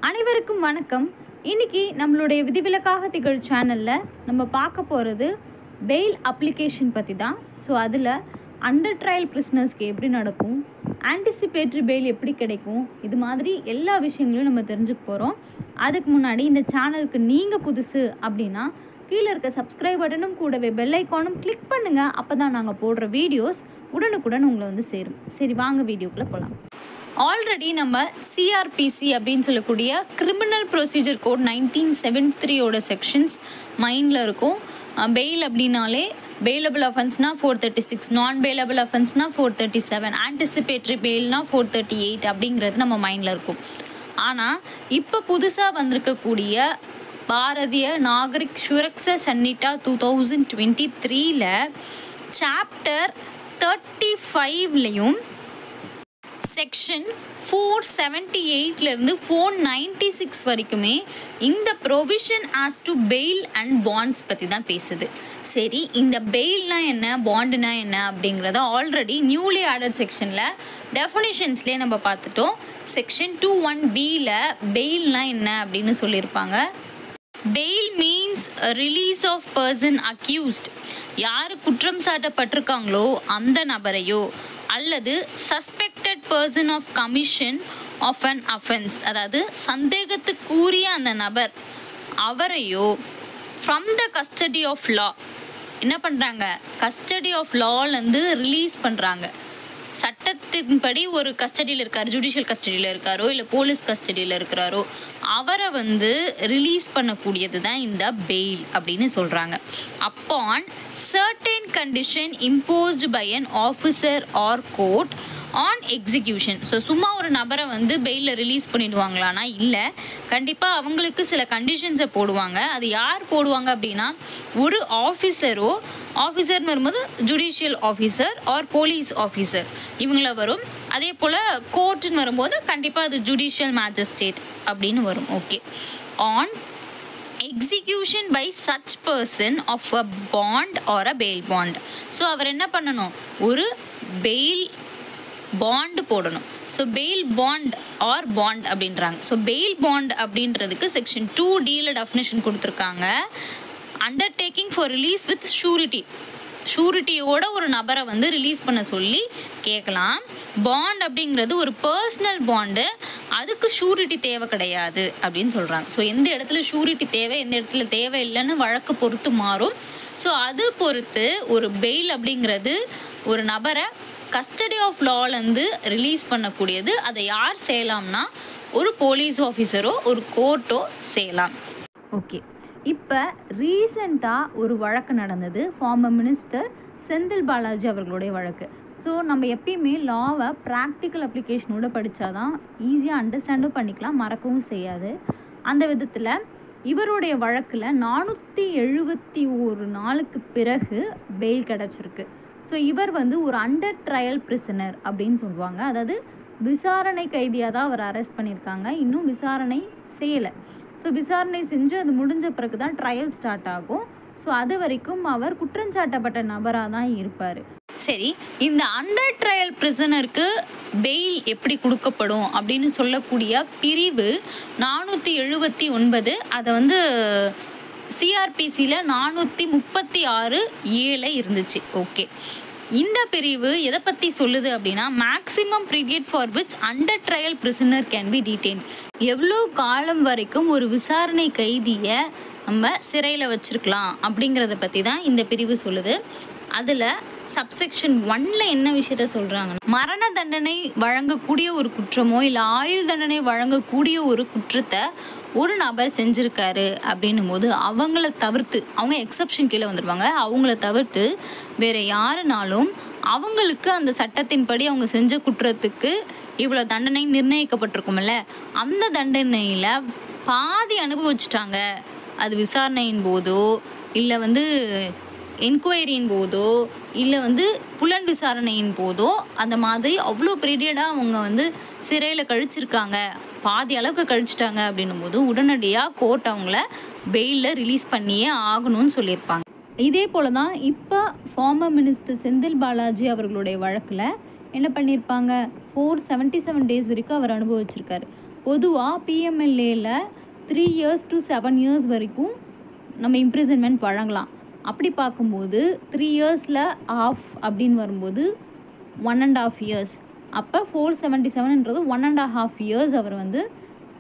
அனைவருக்கும் வணக்கம். இன்னைக்கு நம்மளுடைய விதிவிலக்காக திகழ் சேனலில் நம்ம பார்க்க போகிறது பெயில் அப்ளிகேஷன் பற்றி தான். ஸோ அதில் அண்டர் ட்ரையல் பிரிஸ்னர்ஸ்க்கு எப்படி நடக்கும், ஆன்டிசிபேட்ரி பெயில் எப்படி கிடைக்கும், இது மாதிரி எல்லா விஷயங்களையும் நம்ம தெரிஞ்சுக்க போகிறோம். அதுக்கு முன்னாடி இந்த சேனலுக்கு நீங்கள் புதுசு அப்படின்னா கீழே இருக்க சப்ஸ்கிரைப் பட்டனும் கூடவே பெல் ஐக்கானும் கிளிக் பண்ணுங்கள். அப்போ தான் நாங்கள் போடுற வீடியோஸ் உடனுக்குடன் உங்களை வந்து சேரும். சரி, வாங்க வீடியோக்குள்ளே போகலாம். ஆல்ரெடி நம்ம சிஆர்பிசி அப்படின்னு சொல்லக்கூடிய கிரிமினல் ப்ரொசீஜர் கோட் 1973ஓட செக்ஷன்ஸ் மைண்டில் இருக்கும். பெயில் அப்படின்னாலே பெயிலபிள் அஃபென்ஸ்னால் 436, நான் பெயிலபிள் அஃபென்ஸ்னால் 437, ஆன்டிசிபேட்ரி பெயில்னால் 438 அப்படிங்கிறது நம்ம மைண்டில் இருக்கும். ஆனால் இப்போ புதுசாக வந்திருக்கக்கூடிய பாரதிய நாகரிக் சுரக்ஷா சன்னிட்டா 2023ல் சாப்டர் 35லையும் செக்ஷன் 478லேருந்து 496 வரைக்குமே இந்த provision as to bail and bonds பற்றி தான் பேசுது. சரி, இந்த பெயில்னா என்ன, பாண்டுனா என்ன அப்படிங்கிறத ஆல்ரெடி நியூலி ஆடட் செக்ஷனில் டெஃபினிஷன்ஸ்லேயே நம்ம பார்த்துட்டோம். செக்ஷன் 21Bயில் பெயில்னா என்ன அப்படின்னு சொல்லியிருப்பாங்க. Bail means release of person accused, யார் குற்றம் சாட்டப்பட்டிருக்காங்களோ அந்த நபரையோ அல்லது suspected person of commission of an offence, அதாவது சந்தேகத்துக்குரிய அந்த நபர் அவரையோ from the custody of law என்ன பண்ணுறாங்க, கஸ்டடி ஆஃப் லாலேருந்து ரிலீஸ் பண்ணுறாங்க. சட்டத்தின்படி ஒரு கஸ்டடியில் இருக்கார், ஜுடிஷியல் கஸ்டடியில் இருக்காரோ இல்லை போலீஸ் கஸ்டடியில் இருக்கிறாரோ அவரை வந்து ரிலீஸ் பண்ணக்கூடியது தான் இந்த பெயில் அப்படின்னு சொல்கிறாங்க. Upon certain condition imposed by an officer or court on execution. So சும்மா ஒரு நபரை வந்து பெயிலில் ரிலீஸ் பண்ணிடுவாங்களான்னா இல்லை, கண்டிப்பாக அவங்களுக்கு சில கண்டிஷன்ஸை போடுவாங்க. அது யார் போடுவாங்க அப்படின்னா ஒரு ஆஃபீஸரோ, ஆஃபீஸர்னு வரும்போது judicial officer or police officer இவங்கள வரும். அதே போல் கோர்ட்டுன்னு வரும்போது கண்டிப்பாக அது ஜுடிஷியல் மேஜிஸ்ட்ரேட் அப்படின்னு வரும். Okay, on execution by such person of a bond or a bail bond. So அவர் என்ன பண்ணணும், ஒரு பெயில் பாண்டு போடணும். So bail bond or bond அப்படின்றாங்க. ஸோ பெயில் பாண்ட் அப்படின்றதுக்கு செக்ஷன் 2Dயில் டெஃபினேஷன் கொடுத்துருக்காங்க. Undertaking for release with surety, ஷூரிட்டியோட ஒரு நபரை வந்து ரிலீஸ் பண்ண சொல்லி கேட்கலாம். பாண்ட் அப்படிங்கிறது ஒரு பர்சனல் பாண்டு, அதுக்கு ஷூரிட்டி தேவை கிடையாது அப்படின்னு சொல்கிறாங்க. ஸோ எந்த இடத்துல ஷூரிட்டி தேவை, எந்த இடத்துல தேவை இல்லைன்னு வழக்கு பொறுத்து மாறும். ஸோ அது பொறுத்து ஒரு பெயில் அப்படிங்கிறது ஒரு நபரை கஸ்டடி ஆஃப் லாலேருந்து ரிலீஸ் பண்ணக்கூடியது. அதை யார் செய்யலாம்னா ஒரு போலீஸ் ஆஃபீஸரோ ஒரு கோர்ட்டோ செய்யலாம். ஓகே, இப்போ ரீசெண்டாக ஒரு வழக்கு நடந்தது, ஃபார்மர் மினிஸ்டர் செந்தில் பாலாஜி அவர்களுடைய வழக்கு. ஸோ நம்ம எப்பயுமே லாவை ப்ராக்டிக்கல் அப்ளிகேஷனோட படித்தாதான் ஈஸியாக அண்டர்ஸ்டாண்டும் பண்ணிக்கலாம், மறக்கவும் செய்யாது. அந்த விதத்தில் இவருடைய வழக்கில் 471 நாளுக்கு பிறகு பெயில் கிடச்சிருக்கு. ஸோ இவர் வந்து ஒரு அண்டர் ட்ரையல் பிரிசனர் அப்படின்னு சொல்லுவாங்க. அதாவது விசாரணை கைதியாக தான் அவர் அரெஸ்ட் பண்ணியிருக்காங்க, இன்னும் விசாரணை செய்யலை. ஸோ விசாரணை செஞ்சு அது முடிஞ்ச பிறகு தான் ட்ரையல் ஸ்டார்ட் ஆகும். ஸோ அது வரைக்கும் அவர் குற்றஞ்சாட்டப்பட்ட நபராக தான் இருப்பார். சரி, இந்த அண்டர் ட்ரையல் பிரிசனருக்கு பெயில் எப்படி கொடுக்கப்படும் அப்படின்னு சொல்லக்கூடிய பிரிவு 479, அதை வந்து சிஆர்பிசியில் 436(a) இருந்துச்சு. ஓகே, இந்த பிரிவு எதை பற்றி சொல்லுது அப்படின்னா maximum period for which under trial prisoner can be detain, எவ்வளோ காலம் வரைக்கும் ஒரு விசாரணை கைதியை நம்ம சிறையில் வச்சுருக்கலாம் அப்படிங்கிறத பற்றி தான் இந்த பிரிவு சொல்லுது. அதில் சப்செக்ஷன் 1ல் என்ன விஷயத்த சொல்கிறாங்க, மரண தண்டனை வழங்கக்கூடிய ஒரு குற்றமோ இல்லை ஆயுள் தண்டனை வழங்கக்கூடிய ஒரு குற்றத்தை ஒரு நபர் செஞ்சுருக்காரு அப்படின்னும் போது அவங்கள தவிர்த்து, அவங்க எக்ஸப்ஷன் கீழே வந்துடுவாங்க, அவங்கள தவிர்த்து வேறு யாருனாலும் அவங்களுக்கு அந்த சட்டத்தின்படி அவங்க செஞ்ச குற்றத்துக்கு இவ்வளோ தண்டனை நிர்ணயிக்கப்பட்டிருக்கும்ல, அந்த தண்டனையில் பாதி அனுபவிச்சிட்டாங்க, அது விசாரணையின் போதோ இல்லை வந்து என்கொயரியின் போதோ இல்லை வந்து புலன் விசாரணையின் போதோ அந்த மாதிரி அவ்வளோ பீரியடாக அவங்க வந்து சிறையில் கழிச்சிருக்காங்க, பாதி அளவுக்கு கழிச்சிட்டாங்க அப்படின்னும் போது உடனடியாக கோர்ட் அவங்கள பெயிலில் ரிலீஸ் பண்ணியே ஆகணும்னு சொல்லியிருப்பாங்க. இதே போல் தான் இப்போ ஃபார்மர் மினிஸ்டர் செந்தில் பாலாஜி அவர்களுடைய வழக்கில் என்ன பண்ணியிருப்பாங்க, 477 days வரைக்கும் அவர் அனுபவிச்சிருக்காரு. பொதுவாக பிஎம்எல்ஏல 3 years to 7 years வரைக்கும் நம்ம இம்ப்ரிசன்மெண்ட் வழங்கலாம். அப்படி பார்க்கும்போது 3 yearsல ஆஃப் அப்படின்னு வரும்போது 1.5 years. அப்போ 477ன்றது 1.5 years அவர் வந்து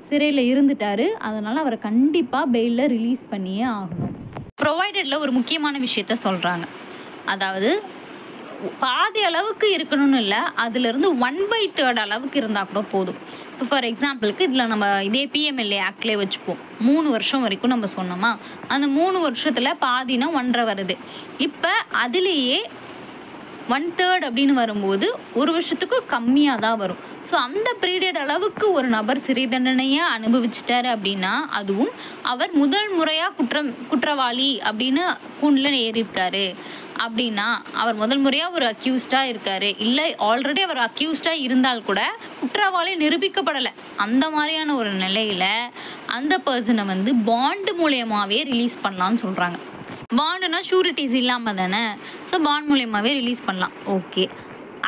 சிறையில் இருந்துட்டார். அதனால் அவரை கண்டிப்பாக பெயிலில் ரிலீஸ் பண்ணியே ஆகணும். ப்ரொவைடடில் ஒரு முக்கியமான விஷயத்த சொல்கிறாங்க. அதாவது பாதி அளவுக்கு இருக்கணும்னு இல்லை, அதுலேருந்து 1/3 அளவுக்கு இருந்தால் கூட போதும். இப்போ ஃபார் எக்ஸாம்பிளுக்கு இதில் நம்ம இதே பிஎம்எல்ஏ ஆக்ட்லேயே வச்சுப்போம். 3 வருஷம் வரைக்கும் நம்ம சொன்னோமா, அந்த 3 வருஷத்தில் பாதினா 1.5 வருது. இப்போ அதுலேயே 1/3 அப்படின்னு வரும்போது 1 வருஷத்துக்கு கம்மியாக தான் வரும். ஸோ அந்த பீரியட் அளவுக்கு ஒரு நபர் சிறை தண்டனையை அனுபவிச்சிட்டாரு அப்படின்னா, அதுவும் அவர் முதல் முறையாக குற்றவாளி அப்படின்னு கூண்டில் ஏறியிருக்காரு அப்படின்னா, அவர் முதல் முறையாக ஒரு அக்யூஸ்டாக இருக்காரு, இல்லை ஆல்ரெடி அவர் அக்யூஸ்டாக இருந்தால் கூட குற்றவாளி நிரூபிக்கப்படலை, அந்த மாதிரியான ஒரு நிலையில் அந்த பர்சனை வந்து பாண்டு மூலியமாகவே ரிலீஸ் பண்ணலான்னு சொல்கிறாங்க. பாண்டுனா ஷூரிட்டிஸ் இல்லாமல் தானே, ஸோ பாண்ட் மூலியமாகவே ரிலீஸ் பண்ணலாம். ஓகே,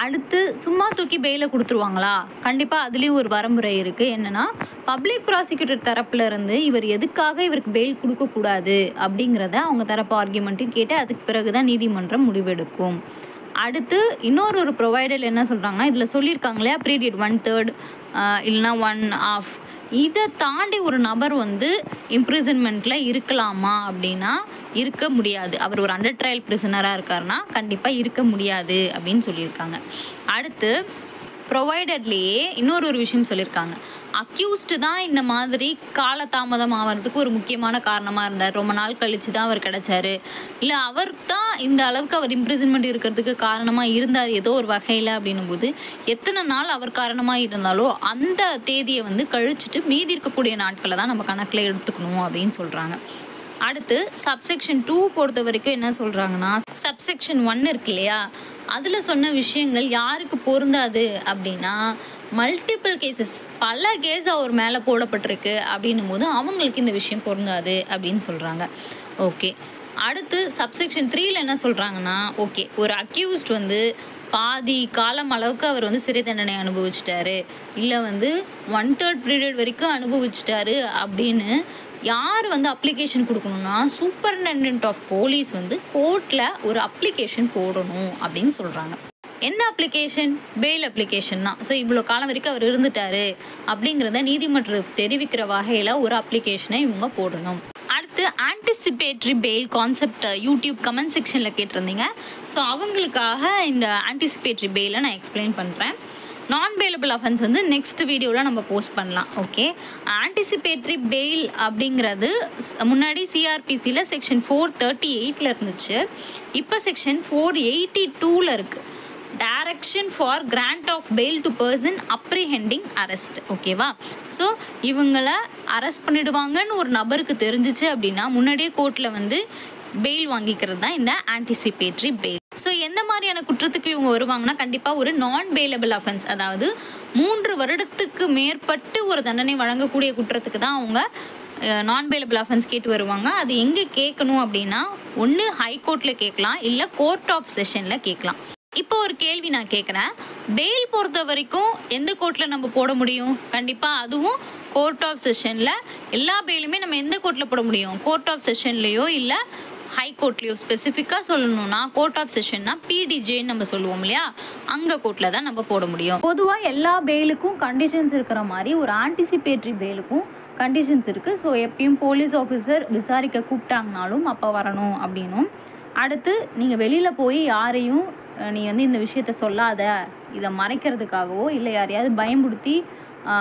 அடுத்து சும்மா தூக்கி பெயிலை கொடுத்துருவாங்களா? கண்டிப்பாக அதுலேயும் ஒரு வரமுறை இருக்குது. என்னென்னா, பப்ளிக் ப்ராசிக்யூட்டர் தரப்புல இருந்து இவர் எதுக்காக இவருக்கு பெயில் கொடுக்கக்கூடாது அப்படிங்கிறத அவங்க தரப்பு ஆர்கியூமெண்ட்டையும் கேட்டு அதுக்கு பிறகு தான் நீதிமன்றம் முடிவெடுக்கும். அடுத்து இன்னொரு ப்ரொவைடர் என்ன சொல்கிறாங்கன்னா, இதில் சொல்லியிருக்காங்க இல்லையா, பீரியட் 1/3 இல்லைனா 1/2, இதை தாண்டி ஒரு நபர் வந்து இம்ப்ரிசன்மெண்ட்டில் இருக்கலாமா அப்படின்னா இருக்க முடியாது. அவர் ஒரு அண்டர் ட்ரையல் பிரிசனராக இருக்காருன்னா கண்டிப்பாக இருக்க முடியாது அப்படின்னு சொல்லியிருக்காங்க. அடுத்து ப்ரொவைடர்லேயே இன்னொரு விஷயம் சொல்லியிருக்காங்க. அக்யூஸ்டு தான் இந்த மாதிரி காலதாமதம் ஆகிறதுக்கு ஒரு முக்கியமான காரணமாக இருந்தார். ரொம்ப நாள் கழித்து தான் அவர் கிடச்சாரு, இல்லை அவர் தான் இந்த அளவுக்கு அவர் இம்ப்ரிசன்மெண்ட் இருக்கிறதுக்கு காரணமாக இருந்தார் ஏதோ ஒரு வகையில் அப்படின்னும் போது, எத்தனை நாள் அவர் காரணமாக இருந்தாலோ அந்த தேதியை வந்து கழிச்சிட்டு மீதி இருக்கக்கூடிய நாட்களை தான் நம்ம கணக்கில் எடுத்துக்கணும் அப்படின்னு சொல்கிறாங்க. அடுத்து சப்செக்ஷன் 2 பொறுத்த வரைக்கும் என்ன சொல்கிறாங்கன்னா, சப்செக்ஷன் 1 இருக்கு இல்லையா, அதில் சொன்ன விஷயங்கள் யாருக்கு பொருந்தாது அப்படின்னா, மல்டிபிள் கேசஸ், பல கேஸ் அவர் மேலே போடப்பட்டிருக்கு அப்படின்னும் போது அவங்களுக்கு இந்த விஷயம் பொருந்தாது அப்படின்னு சொல்கிறாங்க. ஓகே, அடுத்து சப்செக்ஷன் 3ல் என்ன சொல்கிறாங்கன்னா, ஓகே, ஒரு அக்யூஸ்ட் வந்து பாதி காலம் அளவுக்கு அவர் வந்து சிறை தண்டனை அனுபவிச்சிட்டாரு, இல்லை வந்து 1/3 பீரியட் வரைக்கும் அனுபவிச்சிட்டாரு அப்படின்னு யார் வந்து அப்ளிகேஷன் கொடுக்கணும்னா, சூப்பரிண்டெண்டன்ட் ஆஃப் போலீஸ் வந்து கோர்ட்டில் ஒரு அப்ளிகேஷன் போடணும் அப்படின்னு சொல்கிறாங்க. என்ன அப்ளிகேஷன்? பெயில் அப்ளிகேஷன் தான். ஸோ இவ்வளோ காலம் வரைக்கும் அவர் இருந்துட்டாரு அப்படிங்கிறத நீதிமன்றத்துக்கு தெரிவிக்கிற வகையில் ஒரு அப்ளிகேஷனை இவங்க போடணும். அடுத்து anticipatory bail concept YouTube comment செக்ஷனில் கேட்டிருந்தீங்க. ஸோ அவங்களுக்காக இந்த ஆன்டிசிபேட்ரி பெயிலை நான் எக்ஸ்பிளைன் பண்ணுறேன். நான் பெயிலபிள் அஃபென்ஸ் வந்து நெக்ஸ்ட் வீடியோவில் நம்ம போஸ்ட் பண்ணலாம். ஓகே, ஆன்டிசிபேட்ரி பெயில் அப்படிங்கிறது முன்னாடி சிஆர்பிசியில் செக்ஷன் 438 இருந்துச்சு, இப்போ செக்ஷன் 482 இருக்குது. Direction for grant of bail to person apprehending arrest. ஓகேவா? ஸோ இவங்களை அரெஸ்ட் பண்ணிடுவாங்கன்னு ஒரு நபருக்கு தெரிஞ்சிச்சு அப்படின்னா முன்னாடியே கோர்ட்டில் வந்து பெயில் வாங்கிக்கிறது தான் இந்த ஆன்டிசிபேட்ரி பெயில். ஸோ எந்த மாதிரியான குற்றத்துக்கு இவங்க வருவாங்கன்னா, கண்டிப்பாக ஒரு நான் பெயிலபிள் அஃபென்ஸ், அதாவது 3 வருடத்துக்கு மேற்பட்டு ஒரு தண்டனை வழங்கக்கூடிய குற்றத்துக்கு தான் அவங்க நான் பெயிலபிள் அஃபென்ஸ் கேட்டு வருவாங்க. அது எங்கே கேட்கணும் அப்படின்னா, ஒன்று ஹைகோர்ட்டில் கேட்கலாம், இல்லை கோர்ட் ஆஃப் செஷனில் கேட்கலாம். இப்போ ஒரு கேள்வி நான் கேட்குறேன், பெயில் பொறுத்த வரைக்கும் எந்த கோர்ட்டில் நம்ம போட முடியும்? கண்டிப்பாக அதுவும் கோர்ட் ஆஃப் செஷனில். எல்லா பெயிலுமே நம்ம எந்த கோர்ட்டில் போட முடியும்? கோர்ட் ஆஃப் செஷன்லேயோ இல்லை ஹைகோர்ட்லேயோ. ஸ்பெசிஃபிக்காக சொல்லணும்னா கோர்ட் ஆஃப் செஷன்னா பிடிஜேன்னு நம்ம சொல்லுவோம் இல்லையா, அங்கே கோர்ட்டில் தான் நம்ம போட முடியும். பொதுவாக எல்லா பெயிலுக்கும் கண்டிஷன்ஸ் இருக்கிற மாதிரி ஒரு ஆன்டிசிபேட்ரி பெயிலுக்கும் கண்டிஷன்ஸ் இருக்குது. ஸோ எப்பயும் போலீஸ் ஆஃபீஸர் விசாரிக்க கூப்பிட்டாங்கனாலும் அப்போ வரணும் அப்படின்னும். அடுத்து நீங்கள் வெளியில் போய் யாரையும் நீ வந்து இந்த விஷயத்த சொல்லாத, இதை மறைக்கிறதுக்காகவோ இல்லை யாரையாவது பயமுறுத்தி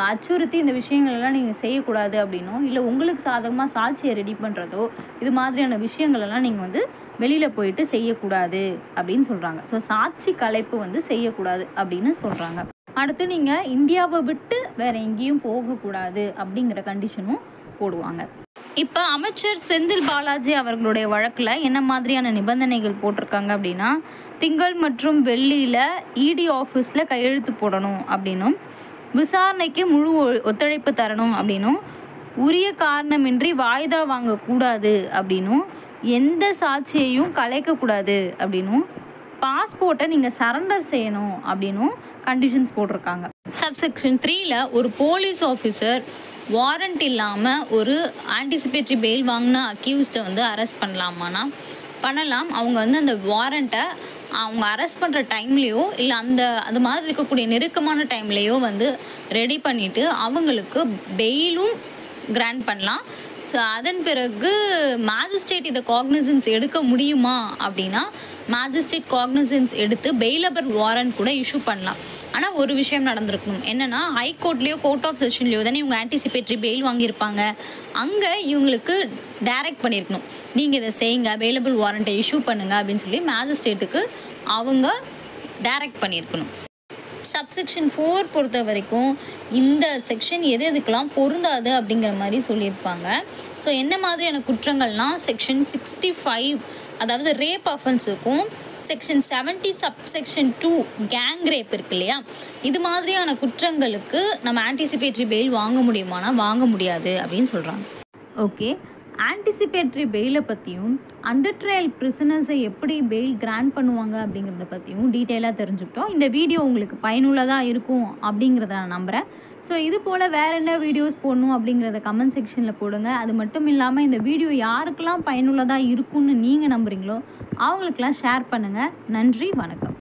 அச்சுறுத்தி இந்த விஷயங்களெல்லாம் நீங்கள் செய்யக்கூடாது அப்படின்னும், இல்லை உங்களுக்கு சாதகமாக சாட்சியை ரெடி பண்ணுறதோ இது மாதிரியான விஷயங்களெல்லாம் நீங்கள் வந்து வெளியில் போயிட்டு செய்யக்கூடாது அப்படின்னு சொல்கிறாங்க. ஸோ சாட்சி கலைப்பு வந்து செய்யக்கூடாது அப்படின்னு சொல்கிறாங்க. அடுத்து நீங்கள் இந்தியாவை விட்டு வேறு எங்கேயும் போகக்கூடாது அப்படிங்கிற கண்டிஷனும் போடுவாங்க. இப்போ அமைச்சர் செந்தில் பாலாஜி அவர்களுடைய வழக்கில் என்ன மாதிரியான நிபந்தனைகள் போட்டிருக்காங்க அப்படின்னா, திங்கள் மற்றும் வெள்ளியில் இடி ஆஃபீஸில் கையெழுத்து போடணும் அப்படின்னும், விசாரணைக்கு முழு ஒத்துழைப்பு தரணும் அப்படின்னும், உரிய காரணமின்றி வாய்தா வாங்கக்கூடாது அப்படின்னும், எந்த சாட்சியையும் கலைக்கக்கூடாது அப்படின்னும், பாஸ்போர்ட்டை நீங்கள் சரண்டர் செய்யணும் அப்படின்னும் கண்டிஷன்ஸ் போட்டிருக்காங்க. சப்செக்ஷன் 3ல ஒரு போலீஸ் ஆஃபீஸர் வாரண்ட் இல்லாமல் ஒரு ஆன்டிசிபேட்டரி பெயில் வாங்கின அக்யூஸ்டை வந்து அரெஸ்ட் பண்ணலாமானா பண்ணலாம். அவங்க வந்து அந்த வாரண்ட்டை அவங்க அரெஸ்ட் பண்ணுற டைம்லேயோ இல்லை அது மாதிரி இருக்கக்கூடிய நெருக்கமான டைம்லேயோ வந்து ரெடி பண்ணிவிட்டு அவங்களுக்கு பெயிலும் கிராண்ட் பண்ணலாம். ஸோ அதன் பிறகு மேஜிஸ்ட்ரேட் இதை காக்னிசன்ஸ் எடுக்க முடியுமா அப்படின்னா மேஜிஸ்ட்ரேட் காக்னிசன்ஸ் எடுத்து பெயிலபிள் வாரண்ட் கூட இஷ்யூ பண்ணலாம். ஆனால் ஒரு விஷயம் நடந்திருக்கணும். என்னென்னா ஹைகோர்ட்லேயோ கோர்ட் ஆஃப் செஷன்லேயோ தானே இவங்க ஆன்டிசிபேட்டரி பெயில் வாங்கியிருப்பாங்க. அங்கே இவங்களுக்கு டைரக்ட் பண்ணியிருக்கணும், நீங்கள் இதை செய்யுங்க, பெயிலபிள் வாரண்ட்டை இஷ்யூ பண்ணுங்கள் அப்படின்னு சொல்லி மேஜிஸ்ட்ரேட்டுக்கு அவங்க டைரக்ட் பண்ணியிருக்கணும். சப்செக்ஷன் 4 பொறுத்த வரைக்கும் இந்த செக்ஷன் எதுக்கெல்லாம் பொருந்தாது அப்படிங்கிற மாதிரி சொல்லியிருப்பாங்க. ஸோ என்ன மாதிரியான குற்றங்கள்னால் செக்ஷன் 65 அதாவது ரேப் அஃபென்ஸுக்கும் செக்ஷன் 70 சப்செக்ஷன் 2 கேங் ரேப் இருக்கு இல்லையா, இது மாதிரியான குற்றங்களுக்கு நம்ம ஆன்டிசிபேட்டரி பெயில் வாங்க முடியுமானா வாங்க முடியாது அப்படின்னு சொல்கிறாங்க. ஓகே, ஆன்டிசிபேட்டரி பெயிலை பற்றியும் அண்டர் ட்ரையல் பிரிசனர்ஸை எப்படி பெயில் கிராண்ட் பண்ணுவாங்க அப்படிங்கிறத பற்றியும் டீட்டெயிலாக தெரிஞ்சுக்கிட்டோம். இந்த வீடியோ உங்களுக்கு பயனுள்ளதாக இருக்கும் அப்படிங்கிறத நான் நம்புகிறேன். ஸோ இது போல் வேறு என்ன வீடியோஸ் போடணும் அப்படிங்கிறத கமெண்ட் செக்ஷனில் போடுங்க. அது மட்டும் இல்லாமல் இந்த வீடியோ யாருக்கெல்லாம் பயனுள்ளதாக இருக்கும்னு நீங்கள் நம்புகிறீங்களோ அவங்களுக்கெல்லாம் ஷேர் பண்ணுங்கள். நன்றி, வணக்கம்.